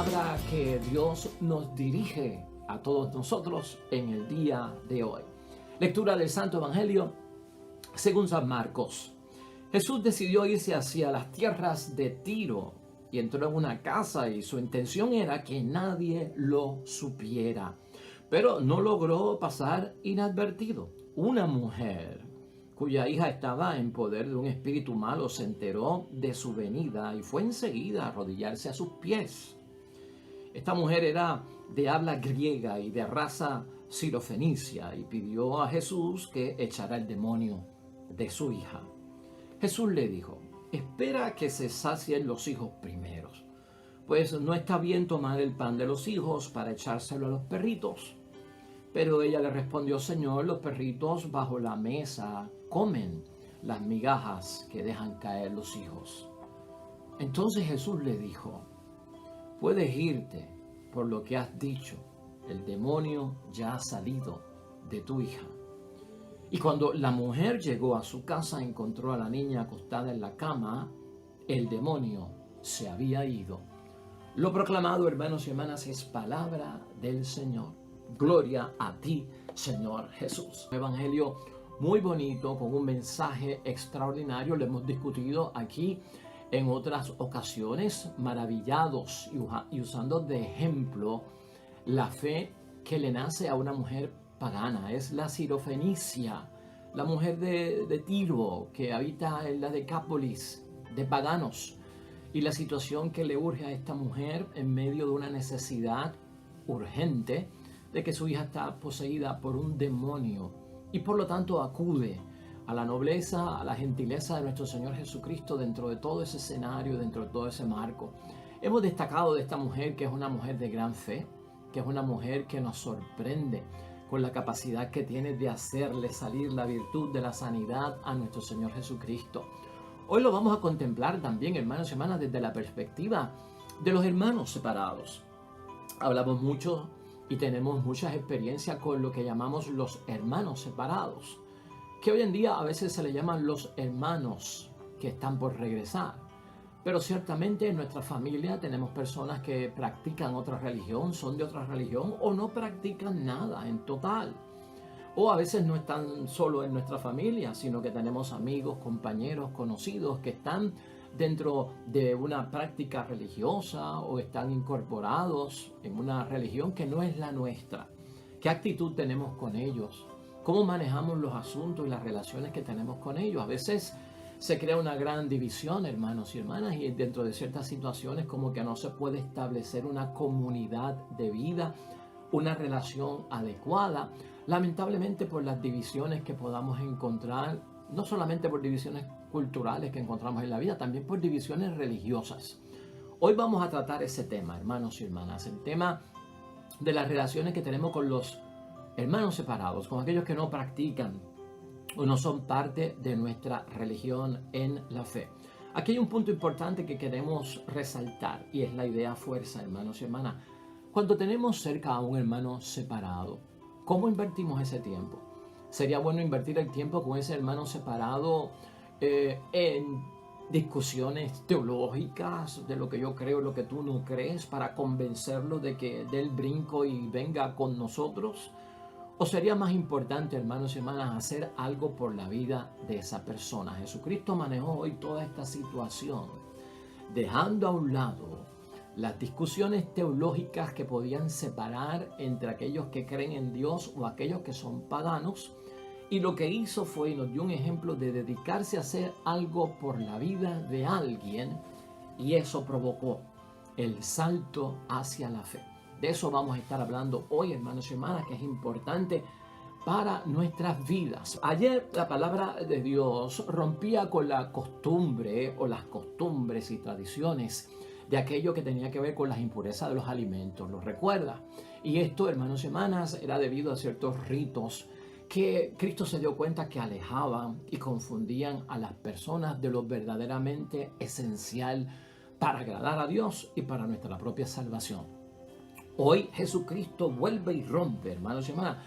palabra que Dios nos dirige a todos nosotros en el día de hoy. Lectura del Santo Evangelio según San Marcos. Jesús decidió irse hacia las tierras de Tiro y entró en una casa y su intención era que nadie lo supiera. Pero no logró pasar inadvertido. Una mujer cuya hija estaba en poder de un espíritu malo se enteró de su venida y fue enseguida a arrodillarse a sus pies. Esta mujer era de habla griega y de raza sirofenicia y pidió a Jesús que echara el demonio de su hija. Jesús le dijo: espera que se sacien los hijos primeros, pues no está bien tomar el pan de los hijos para echárselo a los perritos. Pero ella le respondió: Señor, los perritos bajo la mesa comen las migajas que dejan caer los hijos. Entonces Jesús le dijo: puedes irte por lo que has dicho, el demonio ya ha salido de tu hija. Y cuando la mujer llegó a su casa, encontró a la niña acostada en la cama. El demonio se había ido. Lo proclamado, hermanos y hermanas, es palabra del Señor. Gloria a ti, Señor Jesús. Evangelio muy bonito, con un mensaje extraordinario. Lo hemos discutido aquí en otras ocasiones, maravillados y usando de ejemplo la fe que le nace a una mujer pagana. Es la sirofenicia, la mujer de Tiro, que habita en la Decápolis de paganos, y la situación que le urge a esta mujer en medio de una necesidad urgente de que su hija está poseída por un demonio, y por lo tanto acude a la nobleza, a la gentileza de nuestro Señor Jesucristo dentro de todo ese escenario, dentro de todo ese marco. Hemos destacado de esta mujer que es una mujer de gran fe, que es una mujer que nos sorprende con la capacidad que tiene de hacerle salir la virtud de la sanidad a nuestro Señor Jesucristo. Hoy lo vamos a contemplar también, hermanos y hermanas, desde la perspectiva de los hermanos separados. Hablamos mucho y tenemos muchas experiencias con lo que llamamos los hermanos separados, que hoy en día a veces se le llaman los hermanos que están por regresar. Pero ciertamente en nuestra familia tenemos personas que practican otra religión, son de otra religión o no practican nada en total. O a veces no están solo en nuestra familia, sino que tenemos amigos, compañeros, conocidos que están dentro de una práctica religiosa o están incorporados en una religión que no es la nuestra. ¿Qué actitud tenemos con ellos? ¿Cómo manejamos los asuntos y las relaciones que tenemos con ellos? A veces se crea una gran división, hermanos y hermanas, y dentro de ciertas situaciones como que no se puede establecer una comunidad de vida, una relación adecuada, lamentablemente por las divisiones que podamos encontrar, no solamente por divisiones culturales que encontramos en la vida, también por divisiones religiosas. Hoy vamos a tratar ese tema, hermanos y hermanas, el tema de las relaciones que tenemos con los hermanos separados, con aquellos que no practican o no son parte de nuestra religión en la fe. Aquí hay un punto importante que queremos resaltar y es la idea fuerza, hermanos y hermanas. Cuando tenemos cerca a un hermano separado, ¿cómo invertimos ese tiempo? ¿Sería bueno invertir el tiempo con ese hermano separado en discusiones teológicas de lo que yo creo, lo que tú no crees, para convencerlo de que dé el brinco y venga con nosotros? ¿O sería más importante, hermanos y hermanas, hacer algo por la vida de esa persona? Jesucristo manejó hoy toda esta situación, dejando a un lado las discusiones teológicas que podían separar entre aquellos que creen en Dios o aquellos que son paganos. Y lo que hizo fue y nos dio un ejemplo de dedicarse a hacer algo por la vida de alguien, y eso provocó el salto hacia la fe. De eso vamos a estar hablando hoy, hermanos y hermanas, que es importante para nuestras vidas. Ayer la palabra de Dios rompía con la costumbre o las costumbres y tradiciones de aquello que tenía que ver con las impurezas de los alimentos. ¿Lo recuerda? Y esto, hermanos y hermanas, era debido a ciertos ritos que Cristo se dio cuenta que alejaban y confundían a las personas de lo verdaderamente esencial para agradar a Dios y para nuestra propia salvación. Hoy Jesucristo vuelve y rompe, hermanos y hermanas,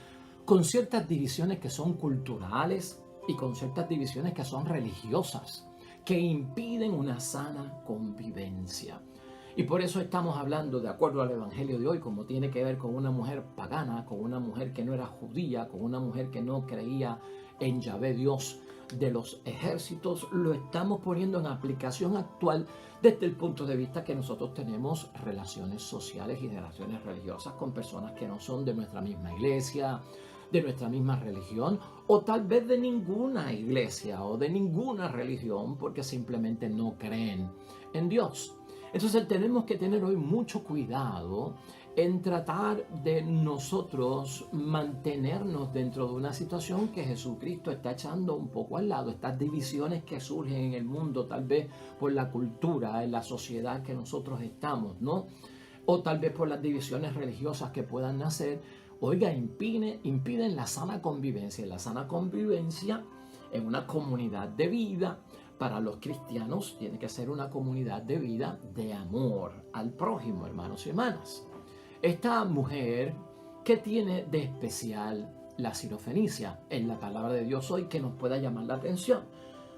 con ciertas divisiones que son culturales y con ciertas divisiones que son religiosas, que impiden una sana convivencia. Y por eso estamos hablando, de acuerdo al Evangelio de hoy, como tiene que ver con una mujer pagana, con una mujer que no era judía, con una mujer que no creía en Yahvé Dios de los ejércitos, lo estamos poniendo en aplicación actual desde el punto de vista que nosotros tenemos relaciones sociales y relaciones religiosas con personas que no son de nuestra misma iglesia, de nuestra misma religión, o tal vez de ninguna iglesia o de ninguna religión, porque simplemente no creen en Dios. Entonces tenemos que tener hoy mucho cuidado en tratar de nosotros mantenernos dentro de una situación que Jesucristo está echando un poco al lado, estas divisiones que surgen en el mundo, tal vez por la cultura, en la sociedad que nosotros estamos, ¿no? O tal vez por las divisiones religiosas que puedan nacer, oiga, impiden la sana convivencia. Y la sana convivencia en una comunidad de vida, para los cristianos, tiene que ser una comunidad de vida de amor al prójimo, hermanos y hermanas. Esta mujer, ¿qué tiene de especial la sirofenicia en la palabra de Dios hoy que nos pueda llamar la atención?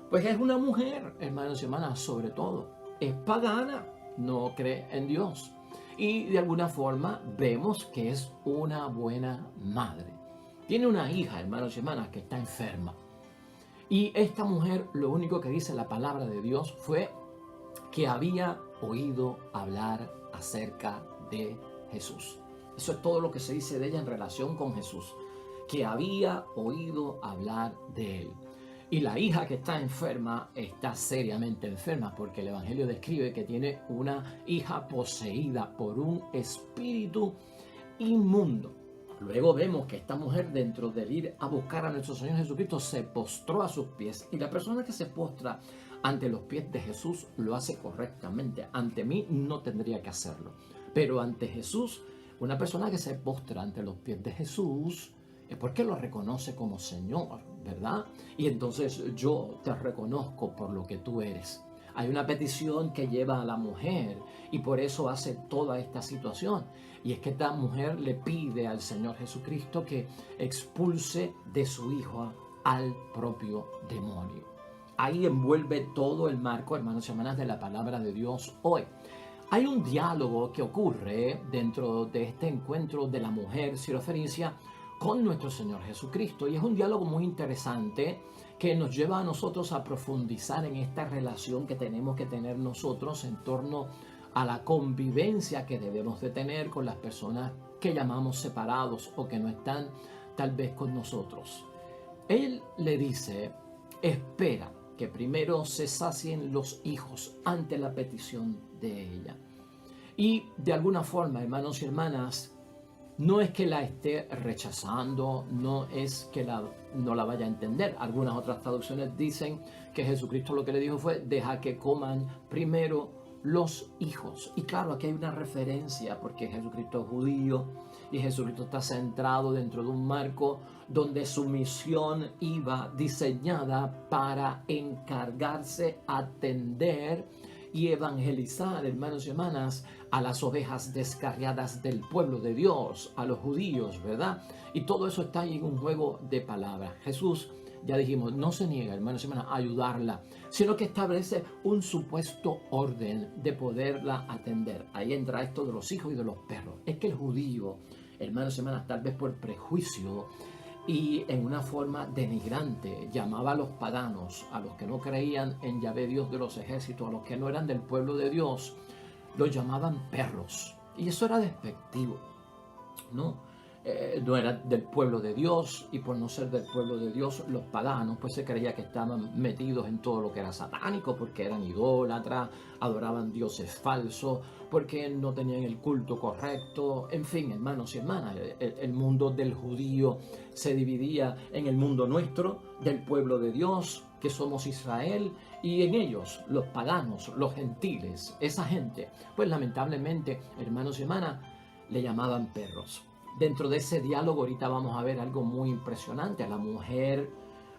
Pues es una mujer, hermanos y hermanas, sobre todo, es pagana, no cree en Dios. Y de alguna forma vemos que es una buena madre. Tiene una hija, hermanos y hermanas, que está enferma. Y esta mujer, lo único que dice la palabra de Dios fue que había oído hablar acerca de Jesús. Eso es todo lo que se dice de ella en relación con Jesús, que había oído hablar de él. Y la hija que está enferma está seriamente enferma, porque el Evangelio describe que tiene una hija poseída por un espíritu inmundo. Luego vemos que esta mujer, dentro del ir a buscar a nuestro Señor Jesucristo, se postró a sus pies. Y la persona que se postra ante los pies de Jesús lo hace correctamente. Ante mí no tendría que hacerlo. Pero ante Jesús, una persona que se postra ante los pies de Jesús es porque lo reconoce como Señor, ¿verdad? Y entonces yo te reconozco por lo que tú eres. Hay una petición que lleva a la mujer y por eso hace toda esta situación. Y es que esta mujer le pide al Señor Jesucristo que expulse de su hijo al propio demonio. Ahí envuelve todo el marco, hermanos y hermanas, de la palabra de Dios hoy. Hay un diálogo que ocurre dentro de este encuentro de la mujer sirofenicia con nuestro Señor Jesucristo. Y es un diálogo muy interesante que nos lleva a nosotros a profundizar en esta relación que tenemos que tener nosotros en torno a la convivencia que debemos de tener con las personas que llamamos separados o que no están tal vez con nosotros. Él le dice, espera que primero se sacien los hijos ante la petición de ella. Y de alguna forma, hermanos y hermanas, no es que la esté rechazando, no es que no la vaya a entender. Algunas otras traducciones dicen que Jesucristo lo que le dijo fue, deja que coman primero los hijos. Y claro, aquí hay una referencia porque Jesucristo es judío y Jesucristo está centrado dentro de un marco donde su misión iba diseñada para encargarse, atender y evangelizar, hermanos y hermanas, a las ovejas descarriadas del pueblo de Dios, a los judíos, ¿verdad? Y todo eso está ahí en un juego de palabras. Jesús, ya dijimos, no se niega, hermanos y hermanas, a ayudarla, sino que establece un supuesto orden de poderla atender. Ahí entra esto de los hijos y de los perros. Es que el judío, hermanos y hermanas, tal vez por prejuicio y en una forma denigrante, llamaba a los paganos, a los que no creían en Yahvé Dios de los ejércitos, a los que no eran del pueblo de Dios, los llamaban perros. Y eso era despectivo, ¿no? No era del pueblo de Dios, y por no ser del pueblo de Dios, los paganos pues se creía que estaban metidos en todo lo que era satánico, porque eran idólatras, adoraban dioses falsos, porque no tenían el culto correcto. En fin, hermanos y hermanas, el mundo del judío se dividía en el mundo nuestro, del pueblo de Dios, que somos Israel, y en ellos, los paganos, los gentiles, esa gente, pues lamentablemente, hermanos y hermanas, le llamaban perros. Dentro de ese diálogo ahorita vamos a ver algo muy impresionante. La mujer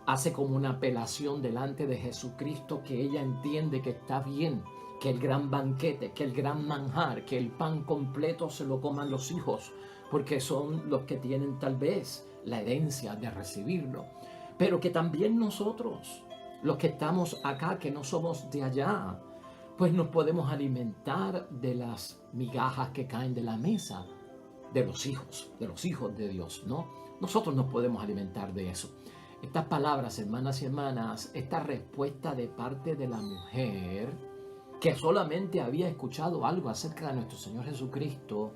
hace como una apelación delante de Jesucristo, que ella entiende que está bien, que el gran banquete, que el gran manjar, que el pan completo se lo coman los hijos, porque son los que tienen tal vez la herencia de recibirlo. Pero que también nosotros, los que estamos acá, que no somos de allá, pues nos podemos alimentar de las migajas que caen de la mesa de los hijos de Dios, ¿no? Nosotros nos podemos alimentar de eso. Estas palabras, hermanas y hermanas, esta respuesta de parte de la mujer que solamente había escuchado algo acerca de nuestro Señor Jesucristo,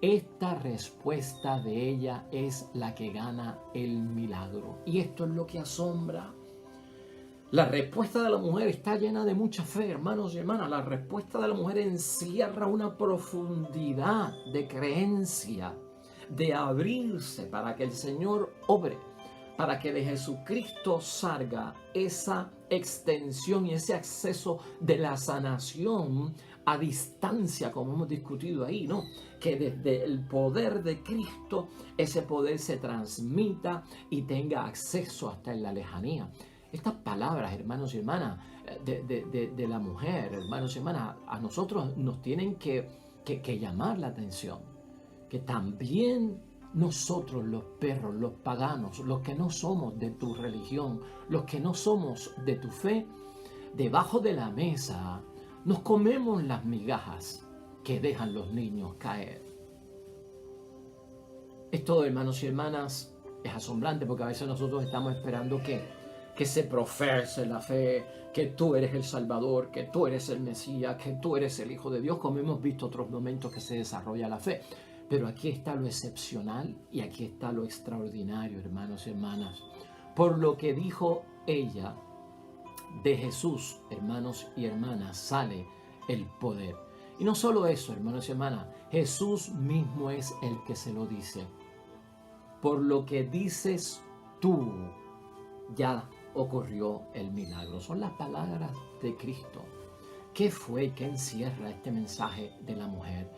esta respuesta de ella es la que gana el milagro. Y esto es lo que asombra. La respuesta de la mujer está llena de mucha fe, hermanos y hermanas. La respuesta de la mujer encierra una profundidad de creencia, de abrirse para que el Señor obre, para que de Jesucristo salga esa extensión y ese acceso de la sanación a distancia, como hemos discutido ahí, ¿no? Que desde el poder de Cristo, ese poder se transmita y tenga acceso hasta en la lejanía. Estas palabras, hermanos y hermanas, de la mujer, hermanos y hermanas, a nosotros nos tienen que llamar la atención. Que también nosotros, los perros, los paganos, los que no somos de tu religión, los que no somos de tu fe, debajo de la mesa nos comemos las migajas que dejan los niños caer. Esto, hermanos y hermanas, es asombrante porque a veces nosotros estamos esperando que se profese la fe, que tú eres el Salvador, que tú eres el Mesías, que tú eres el Hijo de Dios, como hemos visto otros momentos que se desarrolla la fe. Pero aquí está lo excepcional y aquí está lo extraordinario, hermanos y hermanas. Por lo que dijo ella, de Jesús, hermanos y hermanas, sale el poder. Y no solo eso, hermanos y hermanas, Jesús mismo es el que se lo dice. Por lo que dices tú, ya ocurrió el milagro. Son las palabras de Cristo. ¿Qué fue? ¿Qué encierra este mensaje de la mujer?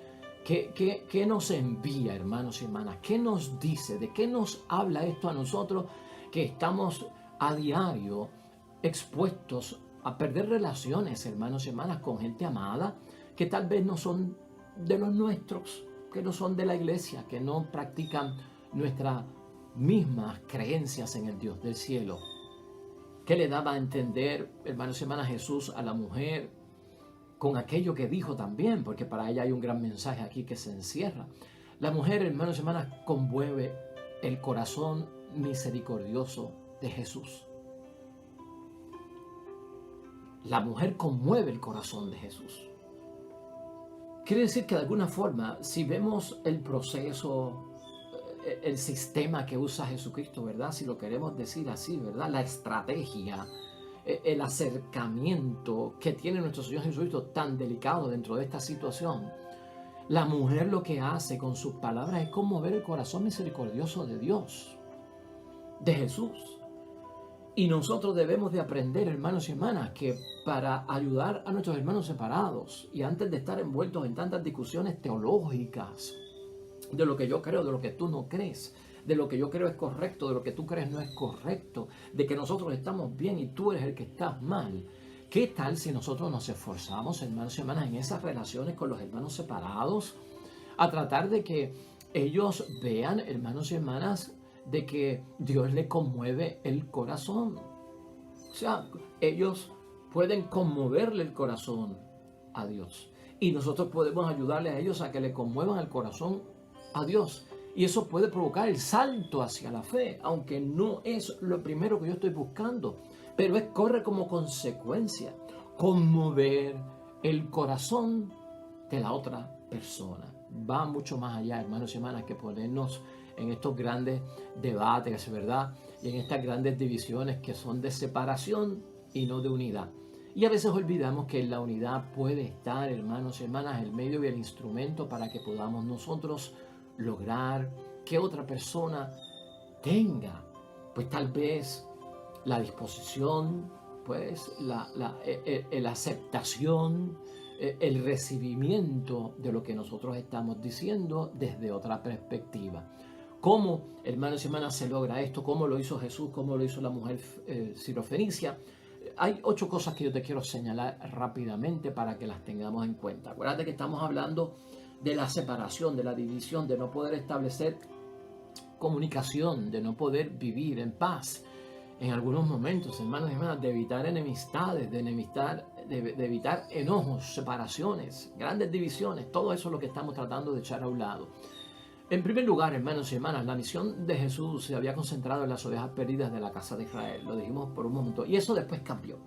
¿Qué nos envía, hermanos y hermanas? ¿Qué nos dice? ¿De qué nos habla esto a nosotros que estamos a diario expuestos a perder relaciones, hermanos y hermanas, con gente amada que tal vez no son de los nuestros, que no son de la iglesia, que no practican nuestras mismas creencias en el Dios del cielo? ¿Qué le daba a entender, hermanos y hermanas, Jesús a la mujer con aquello que dijo también? Porque para ella hay un gran mensaje aquí que se encierra. La mujer, hermanos y hermanas, conmueve el corazón misericordioso de Jesús. La mujer conmueve el corazón de Jesús. Quiere decir que de alguna forma, si vemos el proceso, el sistema que usa Jesucristo, ¿verdad? Si lo queremos decir así, ¿verdad? La estrategia, el acercamiento que tiene nuestro Señor Jesucristo tan delicado dentro de esta situación. La mujer lo que hace con sus palabras es conmover el corazón misericordioso de Dios, de Jesús. Y nosotros debemos de aprender, hermanos y hermanas, que para ayudar a nuestros hermanos separados y antes de estar envueltos en tantas discusiones teológicas, de lo que yo creo, de lo que tú no crees, de lo que yo creo es correcto, de lo que tú crees no es correcto, de que nosotros estamos bien y tú eres el que estás mal. ¿Qué tal si nosotros nos esforzamos, hermanos y hermanas, en esas relaciones con los hermanos separados, a tratar de que ellos vean, hermanos y hermanas, de que Dios le conmueve el corazón? O sea, ellos pueden conmoverle el corazón a Dios y nosotros podemos ayudarles a ellos a que le conmuevan el corazón a Dios. Y eso puede provocar el salto hacia la fe, aunque no es lo primero que yo estoy buscando, pero corre como consecuencia conmover el corazón de la otra persona. Va mucho más allá, hermanos y hermanas, que ponernos en estos grandes debates, ¿verdad? Y en estas grandes divisiones que son de separación y no de unidad. Y a veces olvidamos que la unidad puede estar, hermanos y hermanas, el medio y el instrumento para que podamos nosotros lograr que otra persona tenga, pues tal vez la disposición, pues la aceptación, el recibimiento de lo que nosotros estamos diciendo desde otra perspectiva. ¿Cómo, hermanos y hermanas, se logra esto? ¿Cómo lo hizo Jesús? ¿Cómo lo hizo la mujer sirofenicia? Hay 8 cosas que yo te quiero señalar rápidamente para que las tengamos en cuenta. Acuérdate que estamos hablando de la separación, de la división, de no poder establecer comunicación, de no poder vivir en paz. En algunos momentos, hermanos y hermanas, de evitar enemistades, de de evitar enojos, separaciones, grandes divisiones. Todo eso es lo que estamos tratando de echar a un lado. En primer lugar, hermanos y hermanas, la misión de Jesús se había concentrado en las ovejas perdidas de la casa de Israel. Lo dijimos por un momento. Y eso después cambió.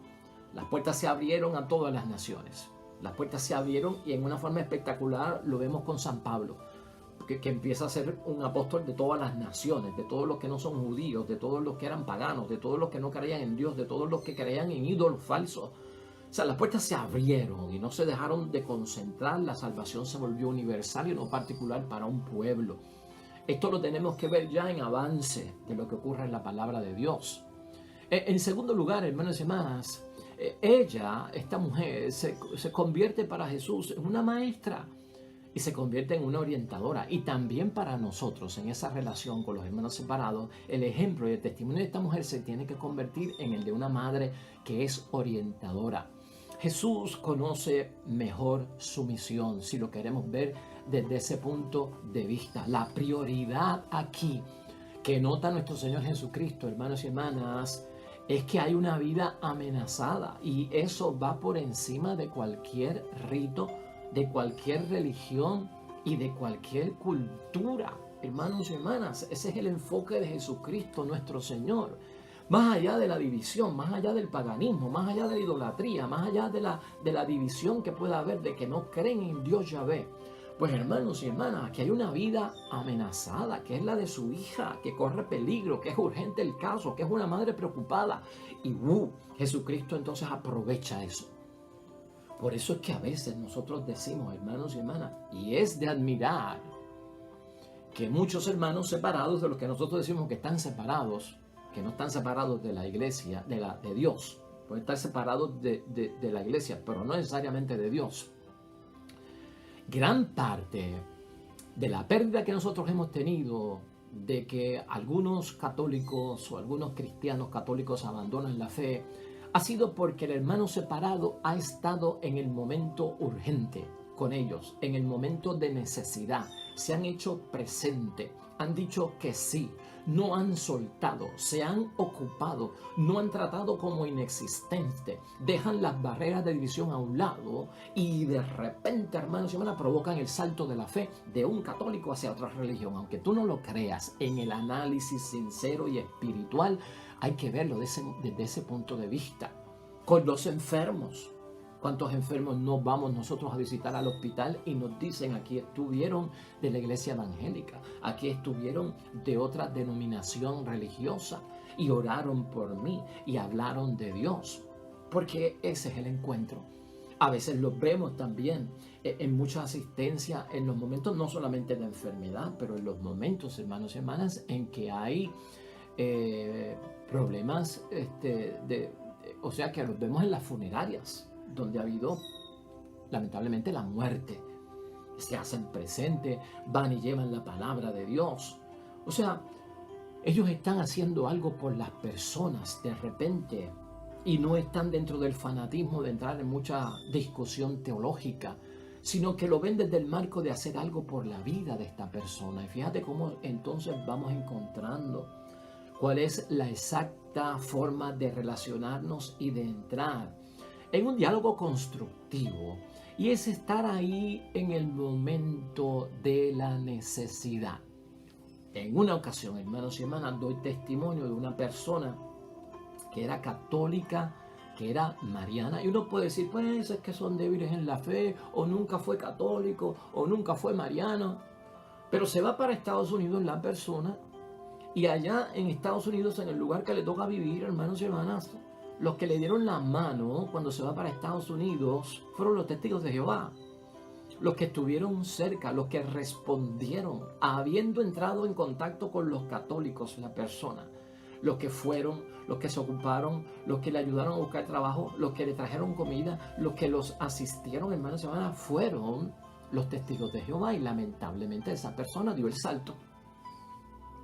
Las puertas se abrieron a todas las naciones. Las puertas se abrieron y en una forma espectacular lo vemos con San Pablo, que empieza a ser un apóstol de todas las naciones, de todos los que no son judíos, de todos los que eran paganos, de todos los que no creían en Dios, de todos los que creían en ídolos falsos. O sea, las puertas se abrieron y no se dejaron de concentrar. La salvación se volvió universal y no particular para un pueblo. Esto lo tenemos que ver ya en avance de lo que ocurre en la palabra de Dios. En segundo lugar, hermanos y hermanas, esta mujer, se convierte para Jesús en una maestra y se convierte en una orientadora. Y también para nosotros, en esa relación con los hermanos separados, el ejemplo y el testimonio de esta mujer se tiene que convertir en el de una madre que es orientadora. Jesús conoce mejor su misión, si lo queremos ver desde ese punto de vista. La prioridad aquí que nota nuestro Señor Jesucristo, hermanos y hermanas, es que hay una vida amenazada y eso va por encima de cualquier rito, de cualquier religión y de cualquier cultura. Hermanos y hermanas, ese es el enfoque de Jesucristo, nuestro Señor. Más allá de la división, más allá del paganismo, más allá de la idolatría, más allá de la división que pueda haber de que no creen en Dios Yahvé. Pues hermanos y hermanas, que hay una vida amenazada, que es la de su hija, que corre peligro, que es urgente el caso, que es una madre preocupada. Y Jesucristo entonces aprovecha eso. Por eso es que a veces nosotros decimos, hermanos y hermanas, y es de admirar que muchos hermanos separados de los que nosotros decimos que están separados, que no están separados de la iglesia, de Dios, pueden estar separados de la iglesia, pero no necesariamente de Dios. Gran parte de la pérdida que nosotros hemos tenido de que algunos católicos o algunos cristianos católicos abandonan la fe ha sido porque el hermano separado ha estado en el momento urgente con ellos, en el momento de necesidad. Se han hecho presente, han dicho que sí, no han soltado, se han ocupado, no han tratado como inexistente, dejan las barreras de división a un lado y de repente, hermanos y hermanas, provocan el salto de la fe de un católico hacia otra religión. Aunque tú no lo creas, en el análisis sincero y espiritual hay que verlo desde ese punto de vista. Con los enfermos. ¿Cuántos enfermos no vamos nosotros a visitar al hospital y nos dicen aquí estuvieron de la iglesia evangélica, aquí estuvieron de otra denominación religiosa y oraron por mí y hablaron de Dios? Porque ese es el encuentro. A veces los vemos también en mucha asistencia en los momentos no solamente de enfermedad, pero en los momentos, hermanos y hermanas, en que hay problemas, o sea que los vemos en las funerarias, donde ha habido lamentablemente la muerte. Se hacen presentes, van y llevan la palabra de Dios. O sea, ellos están haciendo algo por las personas de repente y no están dentro del fanatismo de entrar en mucha discusión teológica, sino que lo ven desde el marco de hacer algo por la vida de esta persona. Y fíjate cómo entonces vamos encontrando cuál es la exacta forma de relacionarnos y de entrar en un diálogo constructivo, y es estar ahí en el momento de la necesidad. En una ocasión, hermanos y hermanas, doy testimonio de una persona que era católica, que era mariana, y uno puede decir, pues es que son débiles en la fe, o nunca fue católico, o nunca fue mariano, pero se va para Estados Unidos la persona, y allá en Estados Unidos, en el lugar que le toca vivir, hermanos y hermanas, los que le dieron la mano cuando se va para Estados Unidos fueron los testigos de Jehová. Los que estuvieron cerca, los que respondieron, habiendo entrado en contacto con los católicos, la persona. Los que fueron, los que se ocuparon, los que le ayudaron a buscar trabajo, los que le trajeron comida, los que los asistieron, hermanos y hermanas, fueron los testigos de Jehová. Y lamentablemente esa persona dio el salto.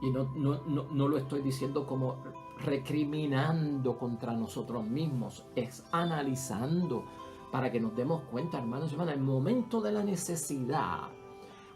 Y no lo estoy diciendo como recriminando contra nosotros mismos, es analizando para que nos demos cuenta, hermanos y hermanas, el momento de la necesidad,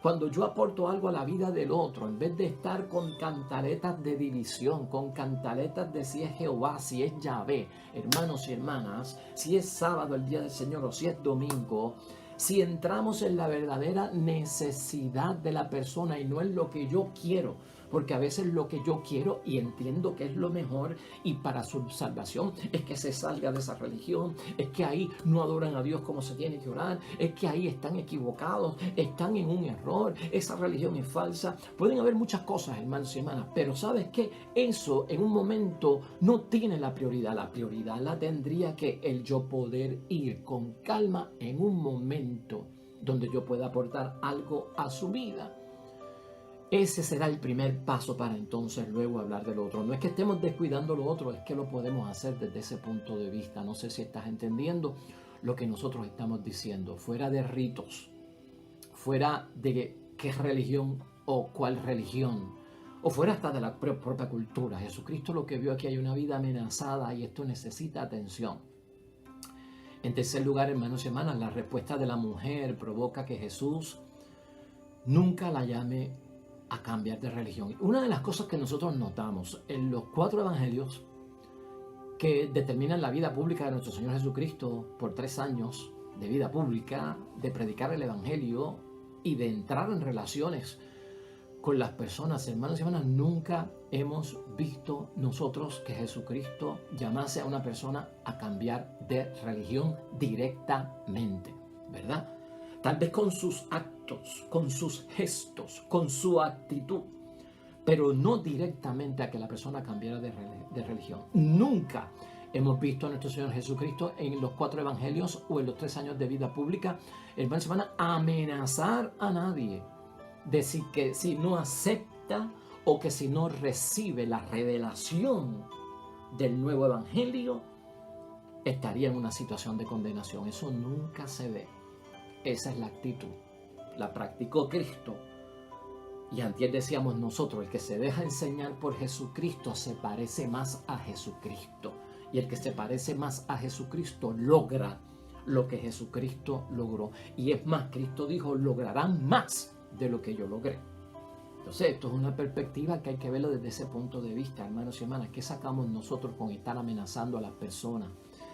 cuando yo aporto algo a la vida del otro, en vez de estar con cantaletas de división, con cantaletas de si es Jehová, si es Yahvé, hermanos y hermanas, si es sábado el día del Señor o si es domingo, si entramos en la verdadera necesidad de la persona y no en lo que yo quiero, porque a veces lo que yo quiero y entiendo que es lo mejor y para su salvación es que se salga de esa religión, es que ahí no adoran a Dios como se tiene que orar, es que ahí están equivocados, están en un error, esa religión es falsa. Pueden haber muchas cosas, hermanos y hermanas, pero ¿sabes qué? Eso en un momento no tiene la prioridad la tendría que el yo poder ir con calma en un momento donde yo pueda aportar algo a su vida. Ese será el primer paso para entonces luego hablar del otro. No es que estemos descuidando lo otro, es que lo podemos hacer desde ese punto de vista. No sé si estás entendiendo lo que nosotros estamos diciendo. Fuera de ritos, fuera de qué religión o cuál religión, o fuera hasta de la propia cultura. Jesucristo lo que vio aquí, hay una vida amenazada y esto necesita atención. En tercer lugar, hermanos y hermanas, la respuesta de la mujer provoca que Jesús nunca la llame a cambiar de religión. Una de las cosas que nosotros notamos en los 4 evangelios que determinan la vida pública de nuestro Señor Jesucristo por 3 años de vida pública, de predicar el evangelio y de entrar en relaciones con las personas, hermanos y hermanas, nunca hemos visto nosotros que Jesucristo llamase a una persona a cambiar de religión directamente, ¿verdad? Tal vez con sus actos, con sus gestos, con su actitud, pero no directamente a que la persona cambiara de religión. Nunca hemos visto a nuestro Señor Jesucristo en los 4 evangelios o en los 3 años de vida pública, hermanos y hermanas, amenazar a nadie. Decir que si no acepta o que si no recibe la revelación del nuevo evangelio, estaría en una situación de condenación. Eso nunca se ve. Esa es la actitud. La practicó Cristo. Y antes decíamos nosotros, el que se deja enseñar por Jesucristo se parece más a Jesucristo. Y el que se parece más a Jesucristo logra lo que Jesucristo logró. Y es más, Cristo dijo, lograrán más de lo que yo logré. Entonces, esto es una perspectiva que hay que verlo desde ese punto de vista, hermanos y hermanas. ¿Qué sacamos nosotros con estar amenazando a las personas?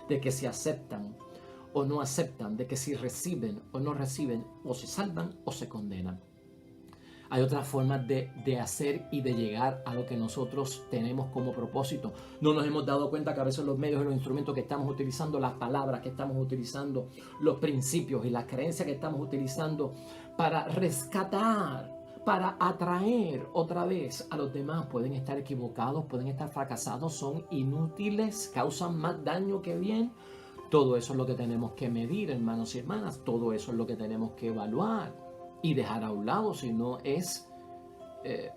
De que si aceptan o no aceptan, de que si reciben o no reciben, o se salvan o se condenan. Hay otras formas de hacer y de llegar a lo que nosotros tenemos como propósito. No nos hemos dado cuenta que a veces los medios y los instrumentos que estamos utilizando, las palabras que estamos utilizando, los principios y las creencias que estamos utilizando para rescatar, para atraer otra vez a los demás, pueden estar equivocados, pueden estar fracasados, son inútiles, causan más daño que bien. Todo eso es lo que tenemos que medir, hermanos y hermanas. Todo eso es lo que tenemos que evaluar y dejar a un lado si no es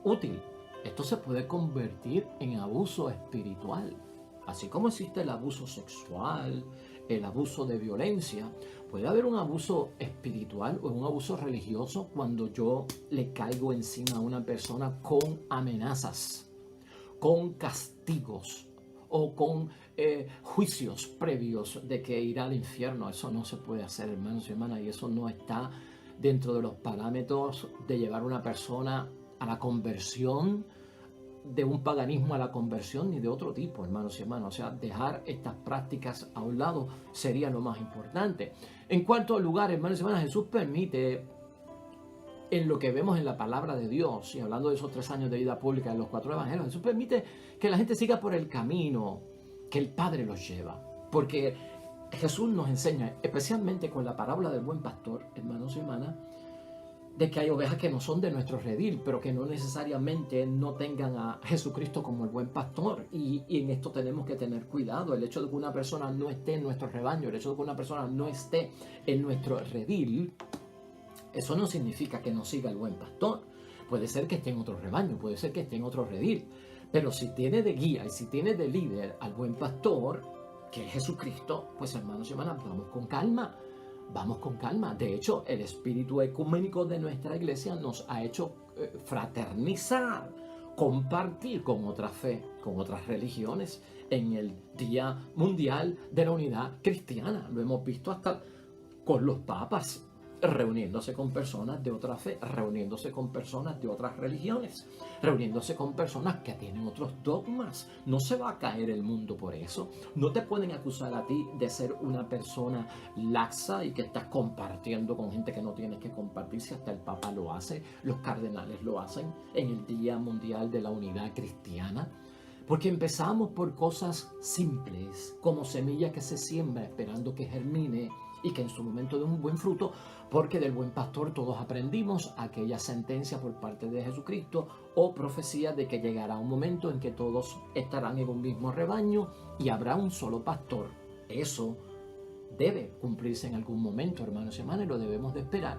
útil. Esto se puede convertir en abuso espiritual. Así como existe el abuso sexual, el abuso de violencia, puede haber un abuso espiritual o un abuso religioso cuando yo le caigo encima a una persona con amenazas, con castigos o con juicios previos de que irá al infierno. Eso no se puede hacer, hermanos y hermanas, y eso no está dentro de los parámetros de llevar a una persona a la conversión, de un paganismo a la conversión, ni de otro tipo, hermanos y hermanas. O sea, dejar estas prácticas a un lado sería lo más importante. En cuarto lugar, hermanos y hermanas, Jesús permite, en lo que vemos en la palabra de Dios, y hablando de esos 3 años de vida pública en los 4 evangelios, Jesús permite que la gente siga por el camino que el Padre los lleva. Porque Jesús nos enseña, especialmente con la parábola del buen pastor, hermanos y hermanas, de que hay ovejas que no son de nuestro redil, pero que no necesariamente no tengan a Jesucristo como el buen pastor. Y en esto tenemos que tener cuidado. El hecho de que una persona no esté en nuestro rebaño, el hecho de que una persona no esté en nuestro redil, eso no significa que no siga el buen pastor. Puede ser que esté en otro rebaño, puede ser que esté en otro redil. Pero si tiene de guía y si tiene de líder al buen pastor, que es Jesucristo, pues hermanos y hermanas, vamos con calma. Vamos con calma. De hecho, el espíritu ecuménico de nuestra iglesia nos ha hecho fraternizar, compartir con otra fe, con otras religiones en el Día Mundial de la Unidad Cristiana. Lo hemos visto hasta con los papas. reuniéndose con personas de otra fe, reuniéndose con personas de otras religiones, reuniéndose con personas que tienen otros dogmas. No se va a caer el mundo por eso. No te pueden acusar a ti de ser una persona laxa y que estás compartiendo con gente que no tienes que compartir. Si hasta el Papa lo hace, los cardenales lo hacen en el Día Mundial de la Unidad Cristiana. Porque empezamos por cosas simples, como semilla que se siembra esperando que germine y que en su momento dé un buen fruto, porque del buen pastor todos aprendimos aquella sentencia por parte de Jesucristo o profecía de que llegará un momento en que todos estarán en un mismo rebaño y habrá un solo pastor. Eso debe cumplirse en algún momento, hermanos y hermanas, y lo debemos de esperar.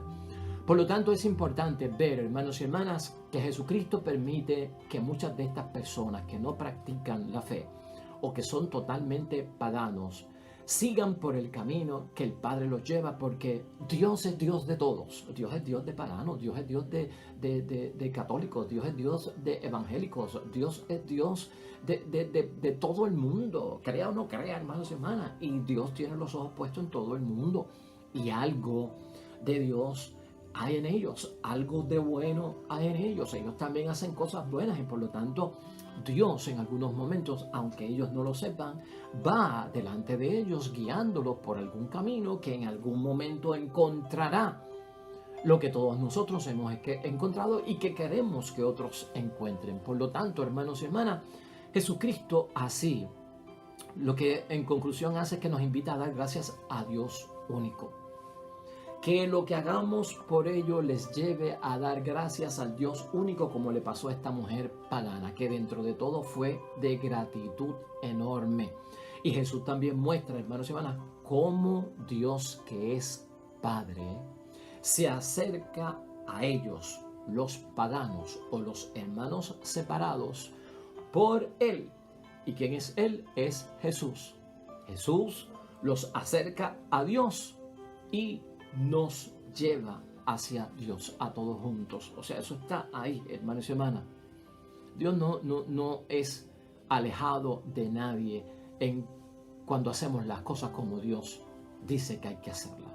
Por lo tanto, es importante ver, hermanos y hermanas, que Jesucristo permite que muchas de estas personas que no practican la fe o que son totalmente paganos sigan por el camino que el Padre los lleva, porque Dios es Dios de todos. Dios es Dios de paganos, Dios es Dios de católicos, Dios es Dios de evangélicos, Dios es Dios de todo el mundo, crea o no crea, hermanos y hermanas, y Dios tiene los ojos puestos en todo el mundo, y algo de Dios hay en ellos, algo de bueno hay en ellos. Ellos también hacen cosas buenas y por lo tanto Dios en algunos momentos, aunque ellos no lo sepan, va delante de ellos guiándolos por algún camino que en algún momento encontrará lo que todos nosotros hemos encontrado y que queremos que otros encuentren. Por lo tanto, hermanos y hermanas, Jesucristo así, lo que en conclusión hace es que nos invita a dar gracias a Dios único. Que lo que hagamos por ello les lleve a dar gracias al Dios único, como le pasó a esta mujer pagana, que dentro de todo fue de gratitud enorme. Y Jesús también muestra, hermanos y hermanas, cómo Dios, que es Padre, se acerca a ellos, los paganos o los hermanos separados, por Él. ¿Y quién es Él? Es Jesús. Jesús los acerca a Dios y nos lleva hacia Dios a todos juntos. O sea, eso está ahí, hermanos y hermanas. Dios no es alejado de nadie cuando hacemos las cosas como Dios dice que hay que hacerlas.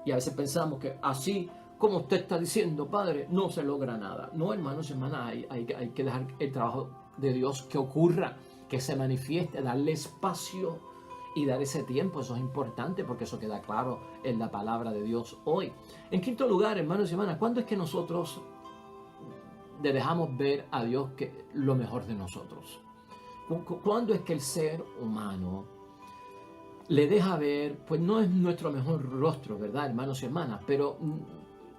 Y a veces pensamos que así como usted está diciendo, Padre, no se logra nada. No, hermanos y hermanas, hay que dejar el trabajo de Dios que ocurra, que se manifieste, darle espacio y dar ese tiempo. Eso es importante porque eso queda claro en la palabra de Dios hoy. En quinto lugar, hermanos y hermanas, ¿cuándo es que nosotros le dejamos ver a Dios lo mejor de nosotros? ¿Cuándo es que el ser humano le deja ver, pues no es nuestro mejor rostro, ¿verdad, hermanos y hermanas? Pero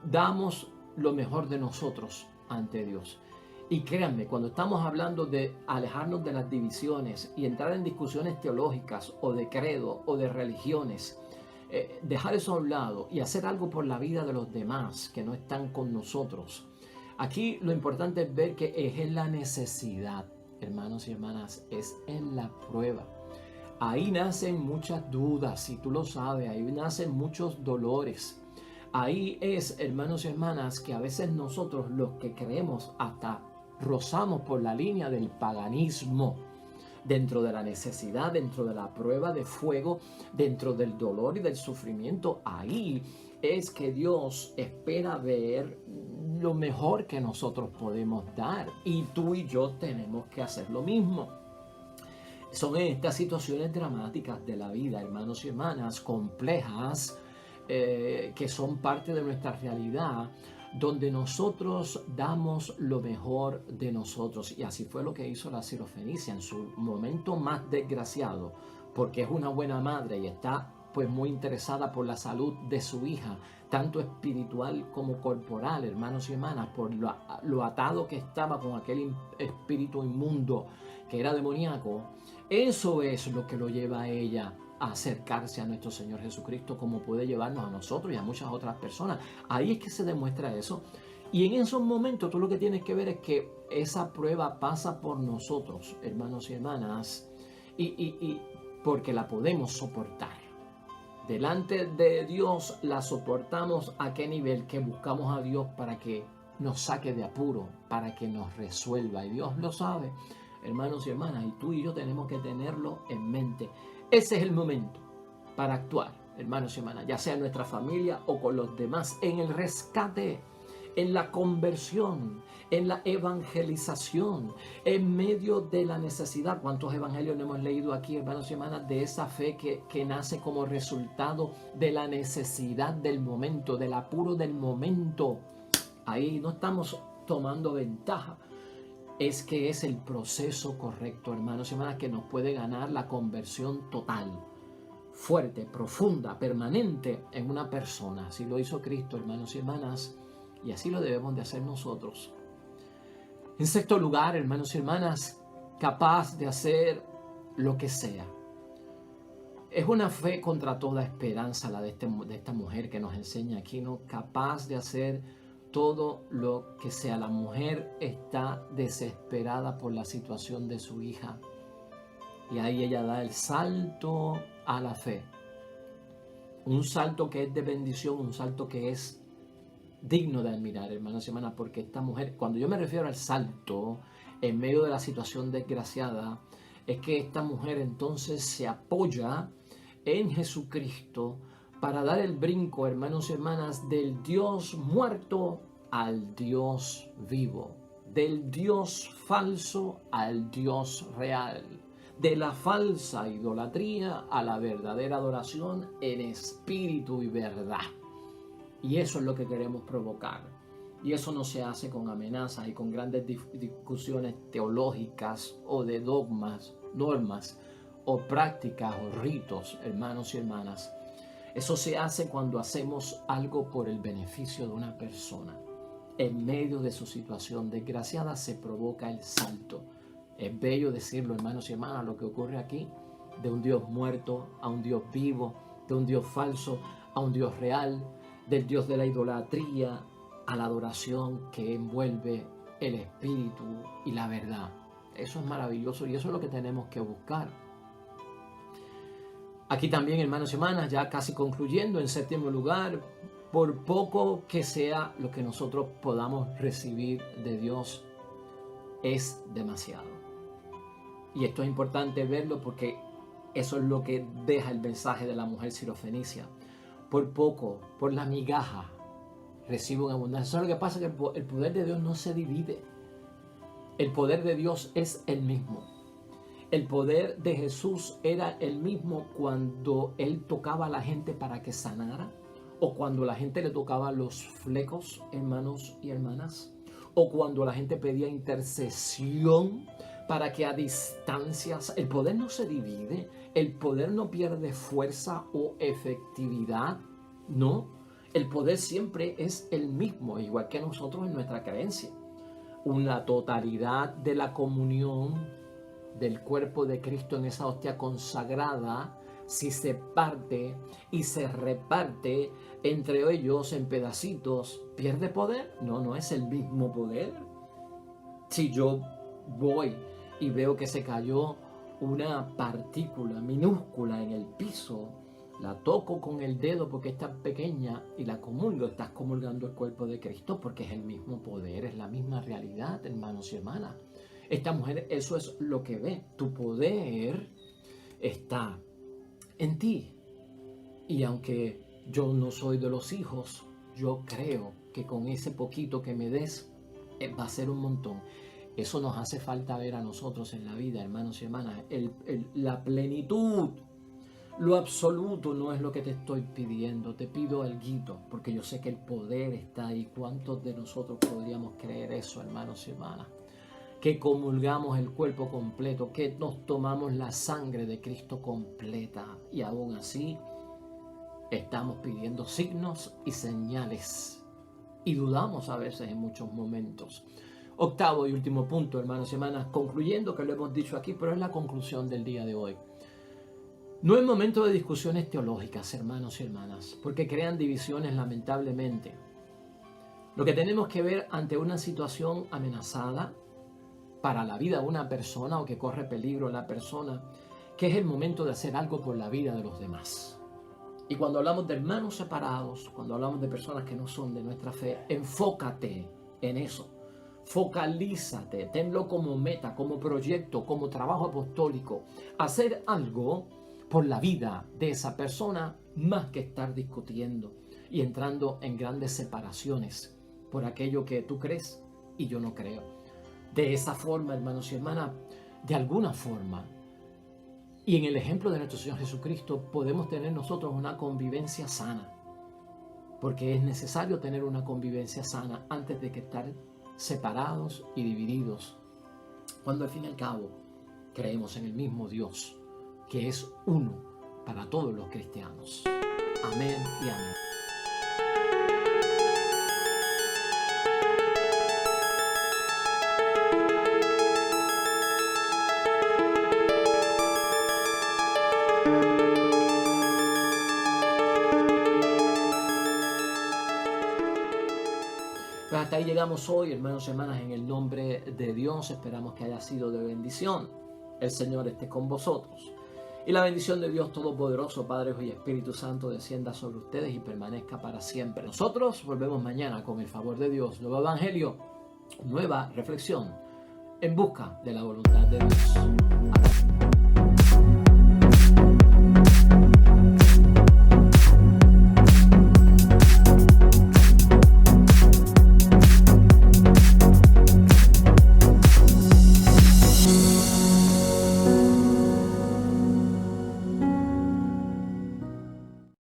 damos lo mejor de nosotros ante Dios. Y créanme, cuando estamos hablando de alejarnos de las divisiones y entrar en discusiones teológicas o de credo o de religiones, dejar eso a un lado y hacer algo por la vida de los demás que no están con nosotros. Aquí lo importante es ver que es en la necesidad, hermanos y hermanas, es en la prueba. Ahí nacen muchas dudas, si tú lo sabes, ahí nacen muchos dolores. Ahí es, hermanos y hermanas, que a veces nosotros los que creemos hasta rozamos por la línea del paganismo, dentro de la necesidad, dentro de la prueba de fuego, dentro del dolor y del sufrimiento. Ahí es que Dios espera ver lo mejor que nosotros podemos dar, y tú y yo tenemos que hacer lo mismo. Son estas situaciones dramáticas de la vida, hermanos y hermanas, complejas, que son parte de nuestra realidad, donde nosotros damos lo mejor de nosotros. Y así fue lo que hizo la Sirofenicia en su momento más desgraciado, porque es una buena madre y está pues muy interesada por la salud de su hija, tanto espiritual como corporal, hermanos y hermanas, por lo atado que estaba con aquel espíritu inmundo que era demoníaco. Eso es lo que lo lleva a ella a acercarse a nuestro Señor Jesucristo, como puede llevarnos a nosotros y a muchas otras personas. Ahí es que se demuestra eso. Y en esos momentos tú lo que tienes que ver es que esa prueba pasa por nosotros, hermanos y hermanas, y porque la podemos soportar. Delante de Dios la soportamos. ¿A qué nivel? Que buscamos a Dios para que nos saque de apuro, para que nos resuelva. Y Dios lo sabe, hermanos y hermanas, y tú y yo tenemos que tenerlo en mente. Ese es el momento para actuar, hermanos y hermanas, ya sea en nuestra familia o con los demás, en el rescate, en la conversión, en la evangelización, en medio de la necesidad. ¿Cuántos evangelios no hemos leído aquí, hermanos y hermanas, de esa fe que nace como resultado de la necesidad del momento, del apuro del momento? Ahí no estamos tomando ventaja. Es que es el proceso correcto, hermanos y hermanas, que nos puede ganar la conversión total, fuerte, profunda, permanente en una persona. Así lo hizo Cristo, hermanos y hermanas, y así lo debemos de hacer nosotros. En sexto lugar, hermanos y hermanas, capaz de hacer lo que sea. Es una fe contra toda esperanza la de esta mujer que nos enseña aquí, ¿no? Capaz de hacer todo lo que sea. La mujer está desesperada por la situación de su hija. Y ahí ella da el salto a la fe. Un salto que es de bendición, un salto que es digno de admirar, hermanos y hermanas, porque esta mujer, cuando yo me refiero al salto en medio de la situación desgraciada, es que esta mujer entonces se apoya en Jesucristo para dar el brinco, hermanos y hermanas, del Dios muerto al Dios vivo, del Dios falso al Dios real, de la falsa idolatría a la verdadera adoración en espíritu y verdad. Y eso es lo que queremos provocar. Y eso no se hace con amenazas y con grandes discusiones teológicas o de dogmas, normas o prácticas o ritos, hermanos y hermanas. Eso se hace cuando hacemos algo por el beneficio de una persona. En medio de su situación desgraciada se provoca el salto. Es bello decirlo, hermanos y hermanas, lo que ocurre aquí, de un Dios muerto a un Dios vivo, de un Dios falso a un Dios real, del Dios de la idolatría a la adoración que envuelve el espíritu y la verdad. Eso es maravilloso y eso es lo que tenemos que buscar. Aquí también, hermanos y hermanas, ya casi concluyendo, en séptimo lugar, por poco que sea lo que nosotros podamos recibir de Dios, es demasiado. Y esto es importante verlo porque eso es lo que deja el mensaje de la mujer sirofenicia. Por poco, por la migaja, recibo en abundancia. Eso es lo que pasa, que el poder de Dios no se divide. El poder de Dios es el mismo. El poder de Jesús era el mismo cuando Él tocaba a la gente para que sanara, o cuando la gente le tocaba los flecos, hermanos y hermanas, o cuando la gente pedía intercesión para que a distancias. El poder no se divide, el poder no pierde fuerza o efectividad, no. El poder siempre es el mismo, igual que nosotros en nuestra creencia. Una totalidad de la comunión del cuerpo de Cristo en esa hostia consagrada, si se parte y se reparte entre ellos en pedacitos, ¿pierde poder? No, no es el mismo poder. Si yo voy y veo que se cayó una partícula minúscula en el piso, la toco con el dedo porque es tan pequeña y la comulgo, estás comulgando el cuerpo de Cristo porque es el mismo poder, es la misma realidad, hermanos y hermanas. Esta mujer, eso es lo que ve. Tu poder está en ti. Y aunque yo no soy de los hijos, yo creo que con ese poquito que me des va a ser un montón. Eso nos hace falta ver a nosotros en la vida, hermanos y hermanas. La plenitud, lo absoluto no es lo que te estoy pidiendo. Te pido alguito, porque yo sé que el poder está ahí. ¿Cuántos de nosotros podríamos creer eso, hermanos y hermanas? Que comulgamos el cuerpo completo, que nos tomamos la sangre de Cristo completa y aún así estamos pidiendo signos y señales y dudamos a veces en muchos momentos. Octavo y último punto, hermanos y hermanas, concluyendo, que lo hemos dicho aquí, pero es la conclusión del día de hoy. No es momento de discusiones teológicas, hermanos y hermanas, porque crean divisiones lamentablemente. Lo que tenemos que ver ante una situación amenazada para la vida de una persona o que corre peligro la persona, que es el momento de hacer algo por la vida de los demás. Y cuando hablamos de hermanos separados, cuando hablamos de personas que no son de nuestra fe, enfócate en eso. Focalízate, tenlo como meta, como proyecto, como trabajo apostólico. Hacer algo por la vida de esa persona, más que estar discutiendo y entrando en grandes separaciones por aquello que tú crees y yo no creo. De esa forma, hermanos y hermanas, de alguna forma, y en el ejemplo de nuestro Señor Jesucristo, podemos tener nosotros una convivencia sana. Porque es necesario tener una convivencia sana antes de que estar separados y divididos. Cuando al fin y al cabo creemos en el mismo Dios, que es uno para todos los cristianos. Amén y amén. Pues hasta ahí llegamos hoy, hermanos y hermanas, en el nombre de Dios. Esperamos que haya sido de bendición. El Señor esté con vosotros. Y la bendición de Dios Todopoderoso, Padre, Hijo y Espíritu Santo, descienda sobre ustedes y permanezca para siempre. Nosotros volvemos mañana con el favor de Dios. Nuevo Evangelio, nueva reflexión en busca de la voluntad de Dios.